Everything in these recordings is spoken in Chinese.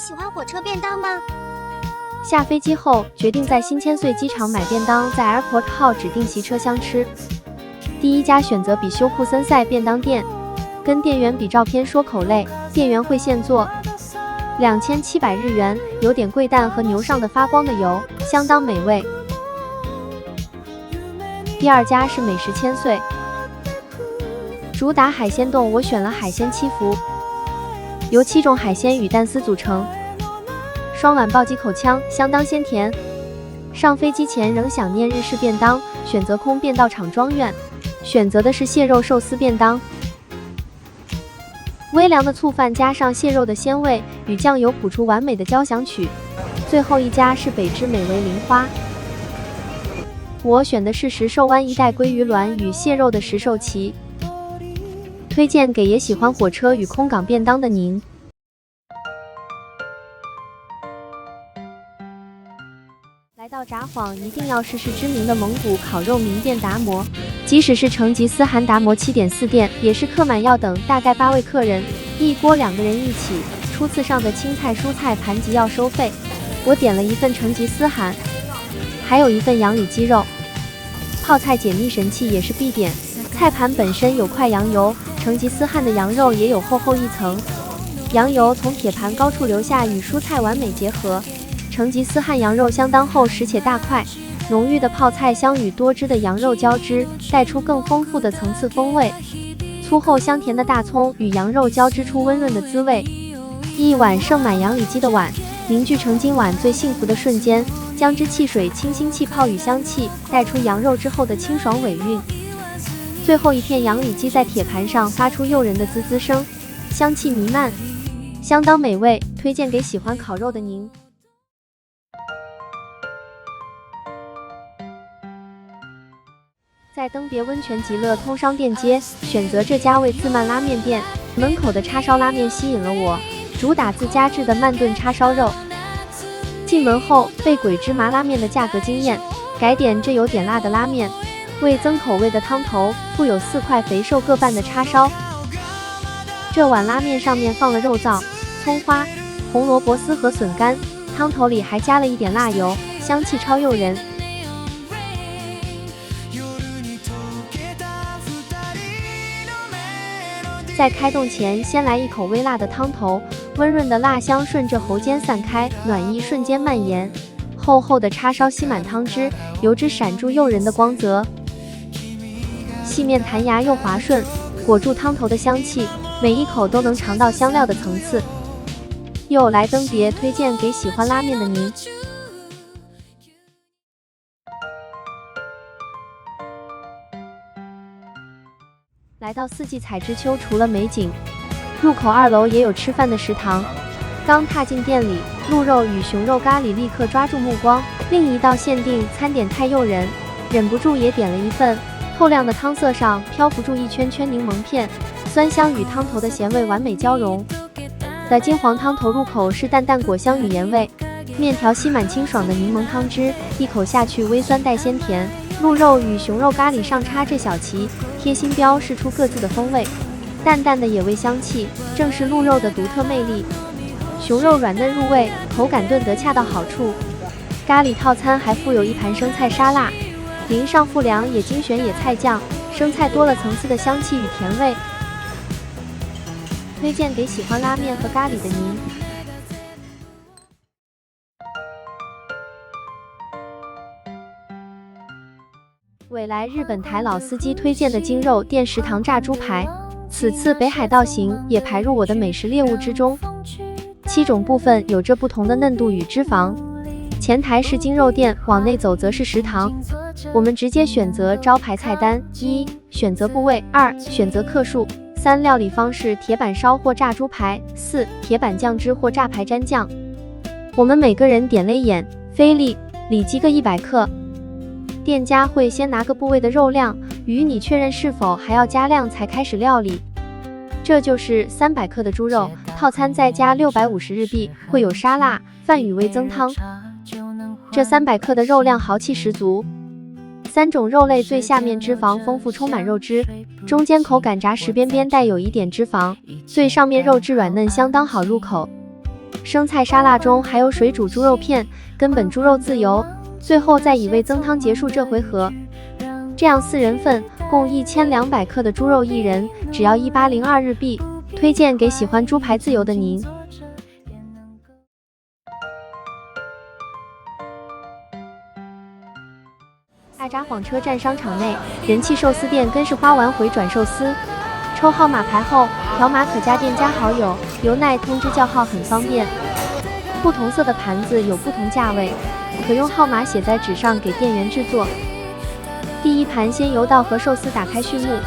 喜欢火车便当吗？下飞机后，决定在新千岁机场买便当，在 Airport 号指定席车厢吃。第一家选择比修库森塞便当店，跟店员比照片说口类，店员会现做。2700日元，有点贵，蛋和牛上的发光的油，相当美味。第二家是美食千岁，主打海鲜冻，我选了海鲜7福，由7种海鲜与蛋丝组成。双碗爆击口腔，相当鲜甜。上飞机前仍想念日式便当，选择空便道场庄院，选择的是蟹肉寿司便当。微凉的醋饭加上蟹肉的鲜味，与酱油谱出完美的交响曲。最后一家是北之美味林花，我选的是石寿湾一带鲑鱼卵与蟹肉的石寿旗，推荐给也喜欢火车与空港便当的您。来到札幌一定要试试知名的蒙古烤肉名店达摩，即使是成吉思汗达摩7.4店，也是客满要等，大概8位客人，一锅2个人一起。初次上的青菜蔬菜盘及要收费，我点了一份成吉思汗，还有一份羊里脊肉。泡菜解腻神器也是必点，菜盘本身有块羊油，成吉思汗的羊肉也有厚厚一层，羊油从铁盘高处流下，与蔬菜完美结合。成吉思汗羊肉相当厚实且大块，浓郁的泡菜香与多汁的羊肉交织，带出更丰富的层次风味。粗厚香甜的大葱与羊肉交织出温润的滋味。一碗盛满羊里脊的碗，凝聚成今晚最幸福的瞬间。姜汁汽水清新气泡与香气，带出羊肉之后的清爽尾韵。最后一片羊里脊在铁盘上发出诱人的滋滋声，香气弥漫，相当美味，推荐给喜欢烤肉的您。在登别温泉极乐通商店街选择这家味自慢拉面店，门口的叉烧拉面吸引了我，主打自家制的慢炖叉烧肉。进门后被鬼芝麻拉面的价格惊艳，改点这有点辣的拉面，味增口味的汤头，附有4块肥瘦各半的叉烧。这碗拉面上面放了肉燥、葱花、红萝卜丝和笋干，汤头里还加了一点辣油，香气超诱人。在开动前，先来一口微辣的汤头，温润的辣香顺着喉间散开，暖意瞬间蔓延。厚厚的叉烧吸满汤汁，油脂闪出诱人的光泽。细面弹牙又滑顺，裹住汤头的香气，每一口都能尝到香料的层次。又来登别，推荐给喜欢拉面的您。来到四季彩之秋，除了美景，入口2楼也有吃饭的食堂。刚踏进店里，鹿肉与熊肉咖喱立刻抓住目光，另一道限定餐点太诱人，忍不住也点了一份。透亮的汤色上漂浮住一圈圈柠檬片，酸香与汤头的咸味完美交融。的金黄汤头入口是淡淡果香与盐味，面条吸满清爽的柠檬汤汁，一口下去微酸带鲜甜。鹿肉与熊肉咖喱上插这小旗，贴心标示出各自的风味，淡淡的野味香气，正是鹿肉的独特魅力。熊肉软嫩入味，口感炖得恰到好处。咖喱套餐还附有一盘生菜沙拉，淋上富良也精选野菜酱，生菜多了层次的香气与甜味，推荐给喜欢拉面和咖喱的您。未来日本台老司机推荐的精肉店食堂炸猪排，此次北海道行也排入我的美食猎物之中。7种部分有着不同的嫩度与脂肪。前台是精肉店，往内走则是食堂。我们直接选择招牌菜单：1. 选择部位，2. 选择克数，3. 料理方式：铁板烧或炸猪排，4. 铁板酱汁或炸排蘸酱。我们每个人点了眼，菲力里脊各100克。店家会先拿个部位的肉量，与你确认是否还要加量才开始料理。这就是300克的猪肉套餐，再加650日币，会有沙拉、饭与味增汤。这300克的肉量豪气十足。3种肉类最下面脂肪丰富，充满肉汁，中间口感扎实，边边带有一点脂肪，最上面肉质软嫩，相当好入口。生菜沙拉中还有水煮猪肉片，根本猪肉自由。最后再以味增汤结束这回合。这样4人份，共1200克的猪肉一人，只要1802日币，推荐给喜欢猪排自由的您。爱札幌车站商场内，人气寿司店根是花丸回转寿司。抽号码牌后，条码可加店家好友，由内通知叫号很方便。不同色的盘子有不同价位，可用号码写在纸上给店员制作。第一盘先由稻荷寿司打开序幕，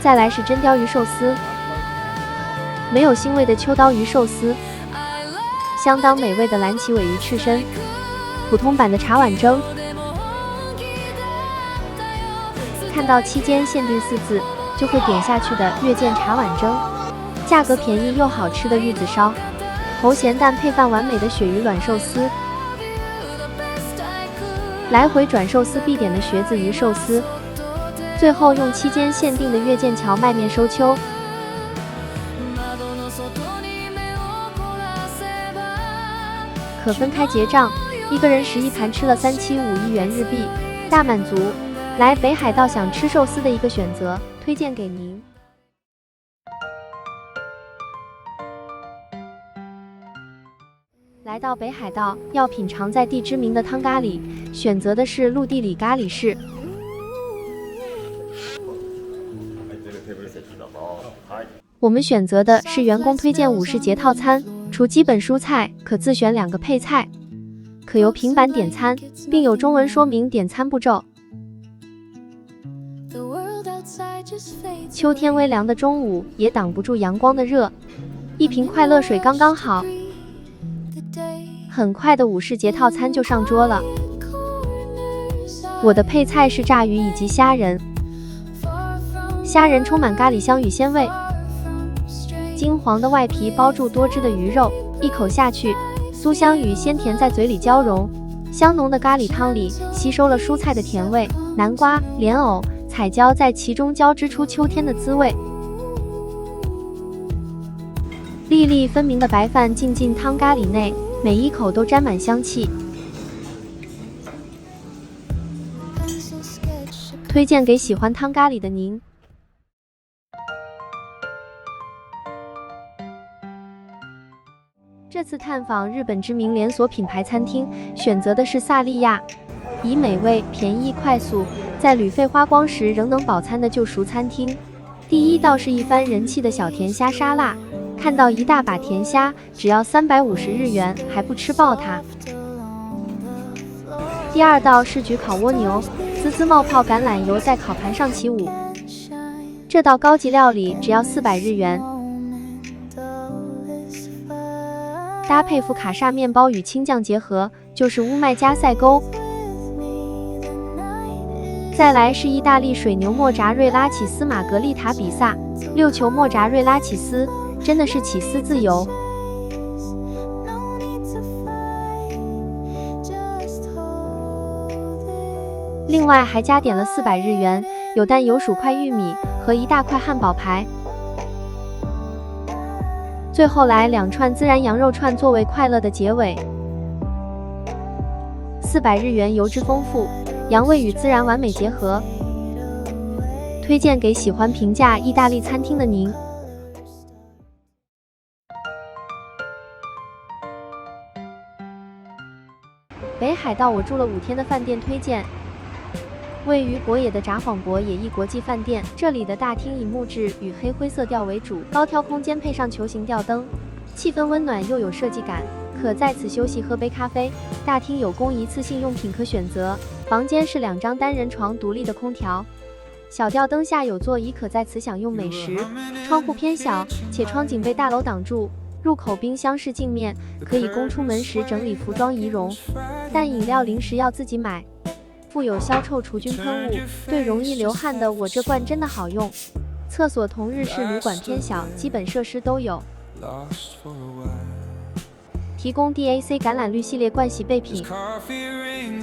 再来是真鲷鱼寿司，没有腥味的秋刀鱼寿司，相当美味的蓝鳍尾鱼翅身，普通版的茶碗蒸。看到期间限定4字就会点下去的月见茶碗蒸，价格便宜又好吃的玉子烧，头咸蛋配饭完美的鳕鱼卵寿司，来回转寿司必点的鳕子鱼寿司，最后用期间限定的月见荞麦面收秋。可分开结账，一个人11盘吃了375亿元日币，大满足。来北海道想吃寿司的一个选择，推荐给您。来到北海道，要品尝在地知名的汤咖喱，选择的是陆地里咖喱式。我们选择的是员工推荐武士节套餐，除基本蔬菜，可自选2个配菜，可由平板点餐，并有中文说明点餐步骤。秋天微凉的中午，也挡不住阳光的热，一瓶快乐水刚刚好。很快的武士节套餐就上桌了。我的配菜是炸鱼以及虾仁，虾仁充满咖喱香与鲜味，金黄的外皮包住多汁的鱼肉，一口下去，酥香与鲜甜在嘴里交融，香浓的咖喱汤里吸收了蔬菜的甜味，南瓜、莲藕、彩椒在其中交织出秋天的滋味。粒粒分明的白饭浸进汤咖喱内，每一口都沾满香气。推荐给喜欢汤咖喱的您。这次探访日本知名连锁品牌餐厅，选择的是萨莉亚，以美味、便宜、快速，在旅费花光时仍能饱餐的救赎餐厅。第一道是一番人气的小甜虾沙拉，看到一大把甜虾，只要350日元，还不吃爆它。第二道是焗烤蜗牛，滋滋冒泡橄榄油在烤盘上起舞。这道高级料理只要400日元，搭配福卡萨面包与青酱结合，就是乌麦加塞沟。再来是意大利水牛莫扎瑞拉起司玛格丽塔比萨，6球莫扎瑞拉起司，真的是起司自由。另外还加点了400日元，有蛋有薯块玉米和一大块汉堡排。最后来2串孜然羊肉串作为快乐的结尾。400日元油脂丰富，羊味与孜然完美结合，推荐给喜欢平价意大利餐厅的您。北海道我住了5天的饭店推荐。位于博野的札幌博野一国际饭店，这里的大厅以木质与黑灰色调为主，高挑空间配上球形吊灯，气氛温暖又有设计感，可在此休息喝杯咖啡。大厅有供一次性用品可选择，房间是2张单人床，独立的空调，小吊灯下有座椅，可在此享用美食。窗户偏小，且窗景被大楼挡住。入口冰箱是镜面，可以供出门时整理服装仪容，但饮料零食要自己买。附有消臭除菌喷雾，对容易流汗的我这罐真的好用。厕所同日式旅馆偏小，基本设施都有。提供 DAC 橄榄绿系列盥洗备品。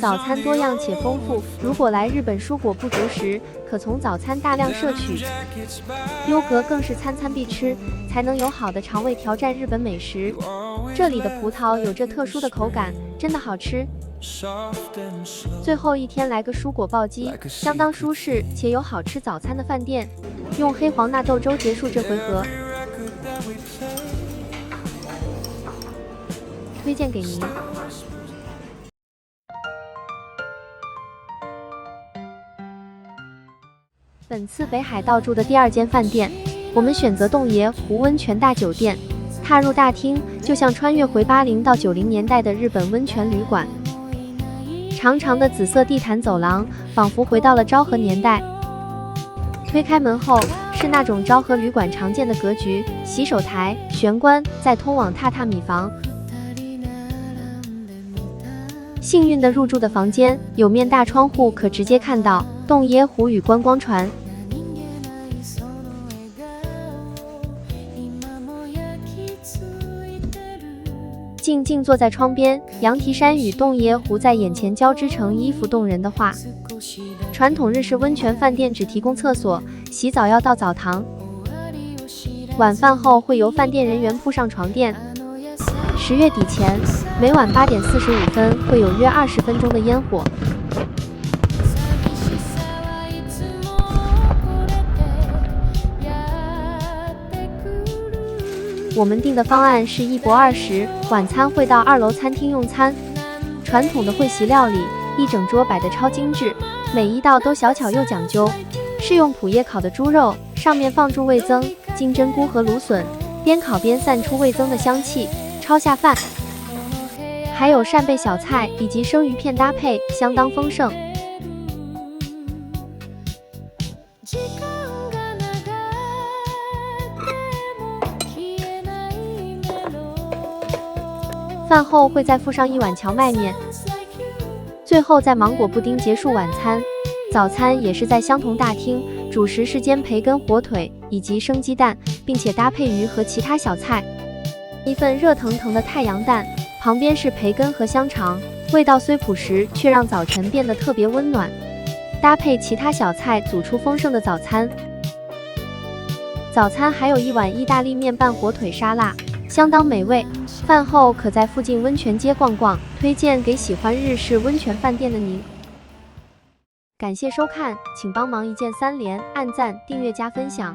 早餐多样且丰富，如果来日本蔬果不足时，可从早餐大量摄取。优格更是餐餐必吃，才能有好的肠胃挑战日本美食。这里的葡萄有着特殊的口感，真的好吃。最后一天来个蔬果暴击，相当舒适且有好吃早餐的饭店。用黑黄纳豆粥结束这回合，推荐给您。本次北海道住的第2间饭店，我们选择洞爷湖温泉大酒店。踏入大厅，就像穿越回80到90年代的日本温泉旅馆。长长的紫色地毯走廊，仿佛回到了昭和年代。推开门后，是那种昭和旅馆常见的格局：洗手台、玄关，再通往榻榻米房。幸运的入住的房间有面大窗户，可直接看到洞爷湖与观光船。静静坐在窗边，羊蹄山与洞爷湖在眼前交织成一幅动人的画。传统日式温泉饭店只提供厕所，洗澡要到澡堂。晚饭后会由饭店人员铺上床垫。10月底前，每晚8点45分会有约20分钟的烟火。我们订的方案是1博20，晚餐会到2楼餐厅用餐。传统的会席料理，一整桌摆得超精致，每一道都小巧又讲究。是用蒲叶烤的猪肉，上面放入味增、金针菇和芦笋，边烤边散出味增的香气，超下饭。还有扇贝小菜以及生鱼片搭配，相当丰盛。饭后会再附上1碗荞麦面，最后在芒果布丁结束晚餐。早餐也是在相同大厅，主食是煎培根、火腿以及生鸡蛋，并且搭配鱼和其他小菜。一份热腾腾的太阳蛋，旁边是培根和香肠，味道虽朴实，却让早晨变得特别温暖。搭配其他小菜，组出丰盛的早餐。早餐还有1碗意大利面拌火腿沙拉，相当美味。饭后可在附近温泉街逛逛，推荐给喜欢日式温泉饭店的您。感谢收看，请帮忙一键3连、按赞、订阅加分享。